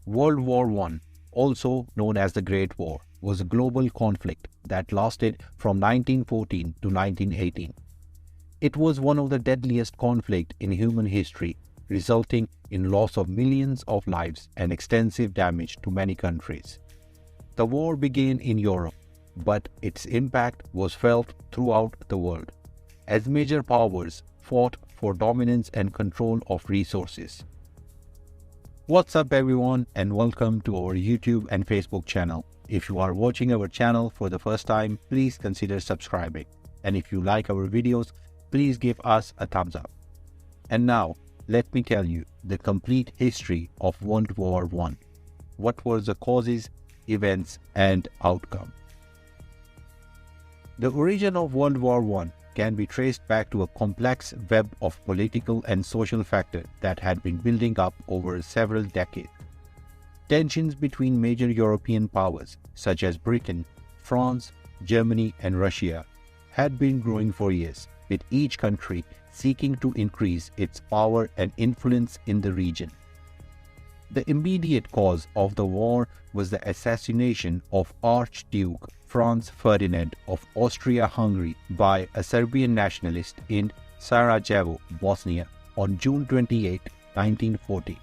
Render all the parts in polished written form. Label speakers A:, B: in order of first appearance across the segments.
A: World War I, also known as the Great War, was a global conflict that lasted from 1914 to 1918. It was one of the deadliest conflicts in human history, resulting in loss of millions of lives and extensive damage to many countries. The war began in Europe, but its impact was felt throughout the world, as major powers fought for dominance and control of resources. What's up everyone, and welcome to our YouTube and Facebook channel. If you are watching our channel for the first time, please consider subscribing. And if you like our videos, please give us a thumbs up. And now, let me tell you the complete history of World War I. What were the causes, events, and outcome? The origin of World War I can be traced back to a complex web of political and social factors that had been building up over several decades. Tensions between major European powers such as Britain, France, Germany, and Russia had been growing for years, with each country seeking to increase its power and influence in the region. The immediate cause of the war was the assassination of Archduke Franz Ferdinand of Austria-Hungary by a Serbian nationalist in Sarajevo, Bosnia, on June 28, 1940.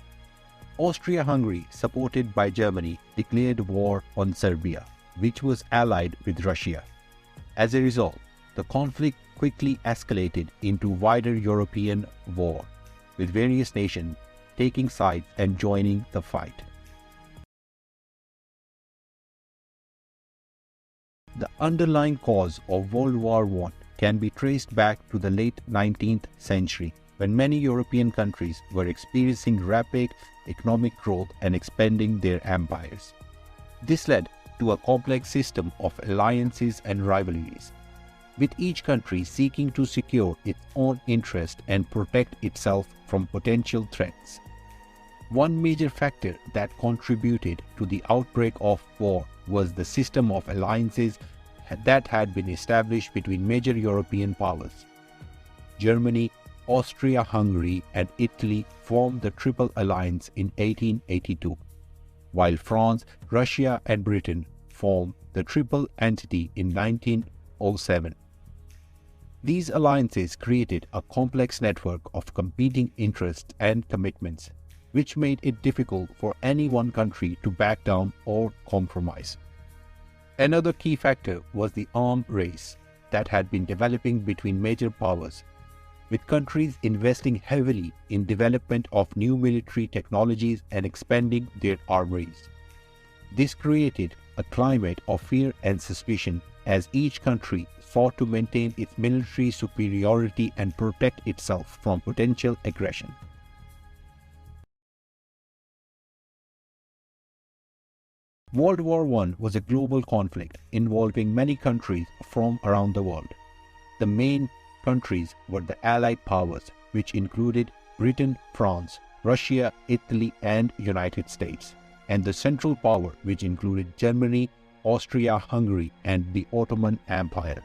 A: Austria-Hungary, supported by Germany, declared war on Serbia, which was allied with Russia. As a result, the conflict quickly escalated into wider European war, with various nations taking sides and joining the fight. The underlying cause of World War I can be traced back to the late 19th century, when many European countries were experiencing rapid economic growth and expanding their empires. This led to a complex system of alliances and rivalries, with each country seeking to secure its own interest and protect itself from potential threats. One major factor that contributed to the outbreak of war was the system of alliances that had been established between major European powers. Germany, Austria-Hungary, and Italy formed the Triple Alliance in 1882, while France, Russia, and Britain formed the Triple Entente in 1907. These alliances created a complex network of competing interests and commitments, which made it difficult for any one country to back down or compromise. Another key factor was the arms race that had been developing between major powers, with countries investing heavily in development of new military technologies and expanding their armories. This created a climate of fear and suspicion as each country sought to maintain its military superiority and protect itself from potential aggression. World War I was a global conflict involving many countries from around the world. The main countries were the Allied powers, which included Britain, France, Russia, Italy, and United States, and the Central Power, which included Germany, Austria-Hungary, and the Ottoman Empire.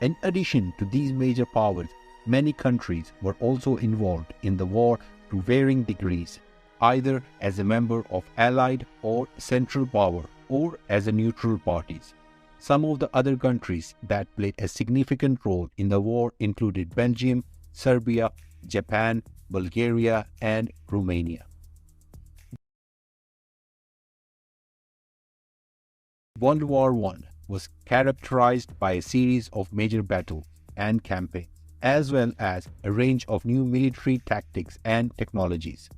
A: In addition to these major powers, many countries were also involved in the war to varying degrees, either as a member of Allied or Central Power or as a neutral parties. Some of the other countries that played a significant role in the war included Belgium, Serbia, Japan, Bulgaria, and Romania. World War I was characterized by a series of major battles and campaigns, as well as a range of new military tactics and technologies.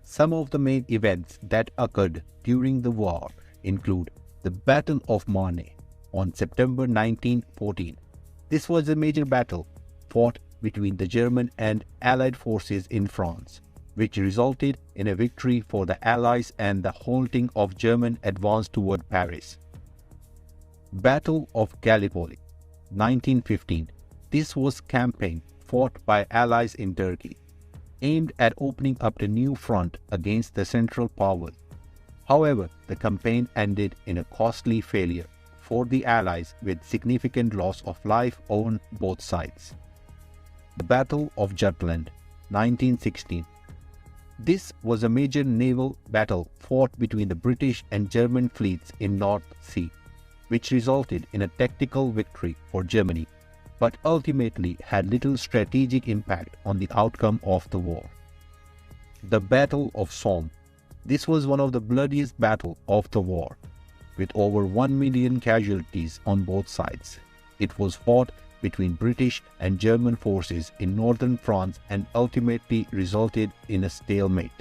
A: Some of the main events that occurred during the war include the Battle of Marne on September 1914. This was a major battle fought between the German and Allied forces in France, which resulted in a victory for the Allies and the halting of German advance toward Paris. Battle of Gallipoli, 1915. This was a campaign fought by Allies in Turkey, aimed at opening up a new front against the Central Powers. However, the campaign ended in a costly failure for the Allies with significant loss of life on both sides. The Battle of Jutland, 1916. This was a major naval battle fought between the British and German fleets in North Sea, which resulted in a tactical victory for Germany, but ultimately had little strategic impact on the outcome of the war. The Battle of Somme. This was one of the bloodiest battles of the war, with over 1 million casualties on both sides. It was fought between British and German forces in northern France and ultimately resulted in a stalemate.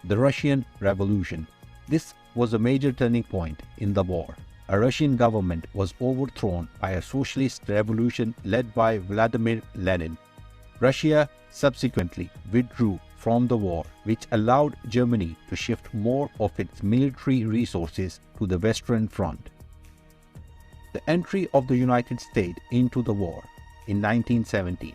A: The Russian Revolution. This was a major turning point in the war. A Russian government was overthrown by a socialist revolution led by Vladimir Lenin. Russia subsequently withdrew from the war, which allowed Germany to shift more of its military resources to the Western Front. The entry of the United States into the war in 1917.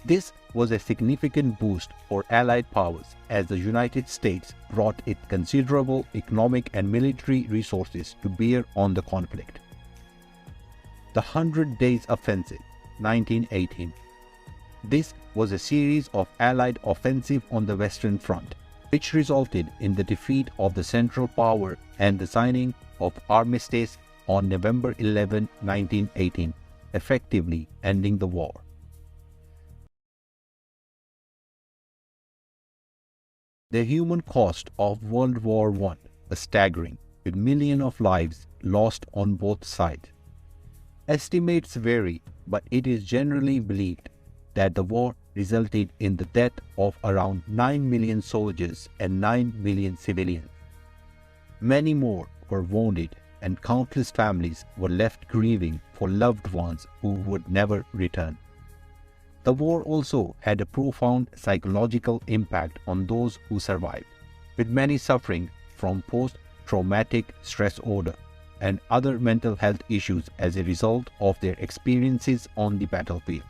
A: This was a significant boost for Allied powers as the United States brought its considerable economic and military resources to bear on the conflict. The 100 Days Offensive, 1918. This was a series of Allied offensives on the Western Front, which resulted in the defeat of the Central Power and the signing of Armistice on November 11, 1918, effectively ending the war. The human cost of World War I was staggering, with millions of lives lost on both sides. Estimates vary, but it is generally believed that the war resulted in the death of around 9 million soldiers and 9 million civilians. Many more were wounded, and countless families were left grieving for loved ones who would never return. The war also had a profound psychological impact on those who survived, with many suffering from post-traumatic stress disorder and other mental health issues as a result of their experiences on the battlefield.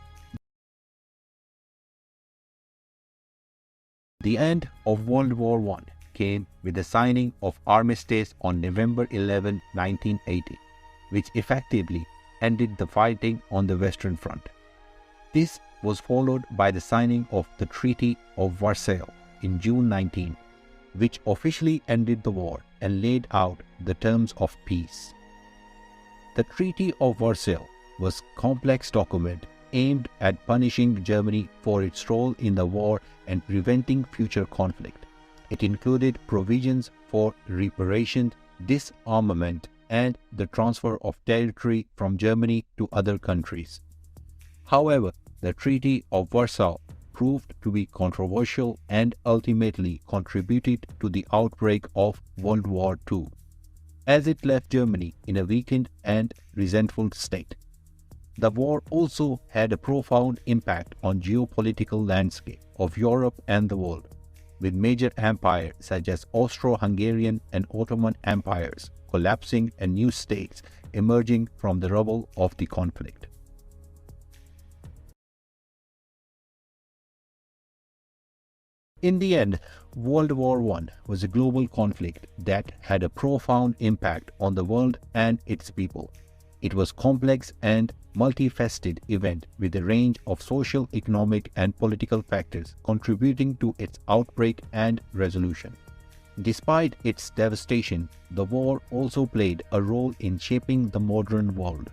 A: The end of World War I came with the signing of Armistice on November 11, 1980, which effectively ended the fighting on the Western Front. This was followed by the signing of the Treaty of Versailles in June 19, which officially ended the war and laid out the terms of peace. The Treaty of Versailles was a complex document aimed at punishing Germany for its role in the war and preventing future conflict. It included provisions for reparation, disarmament, and the transfer of territory from Germany to other countries. However, the Treaty of Versailles proved to be controversial and ultimately contributed to the outbreak of World War II, as it left Germany in a weakened and resentful state. The war also had a profound impact on the geopolitical landscape of Europe and the world, with major empires such as Austro-Hungarian and Ottoman empires collapsing and new states emerging from the rubble of the conflict. In the end, World War I was a global conflict that had a profound impact on the world and its people. It was a complex and multifaceted event with a range of social, economic, and political factors contributing to its outbreak and resolution. Despite its devastation, the war also played a role in shaping the modern world,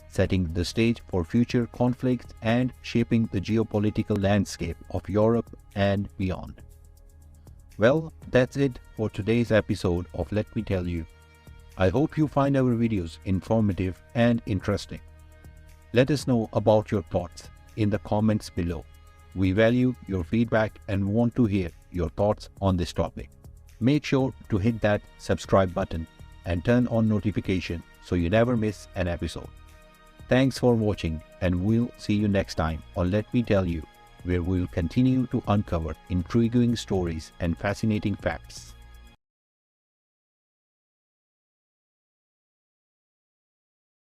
A: setting the stage for future conflicts and shaping the geopolitical landscape of Europe and beyond. Well, that's it for today's episode of Let Me Tell You. I hope you find our videos informative and interesting. Let us know about your thoughts in the comments below. We value your feedback and want to hear your thoughts on this topic. Make sure to hit that subscribe button and turn on notification so you never miss an episode. Thanks for watching, and we'll see you next time on Let Me Tell You, where we'll continue to uncover intriguing stories and fascinating facts.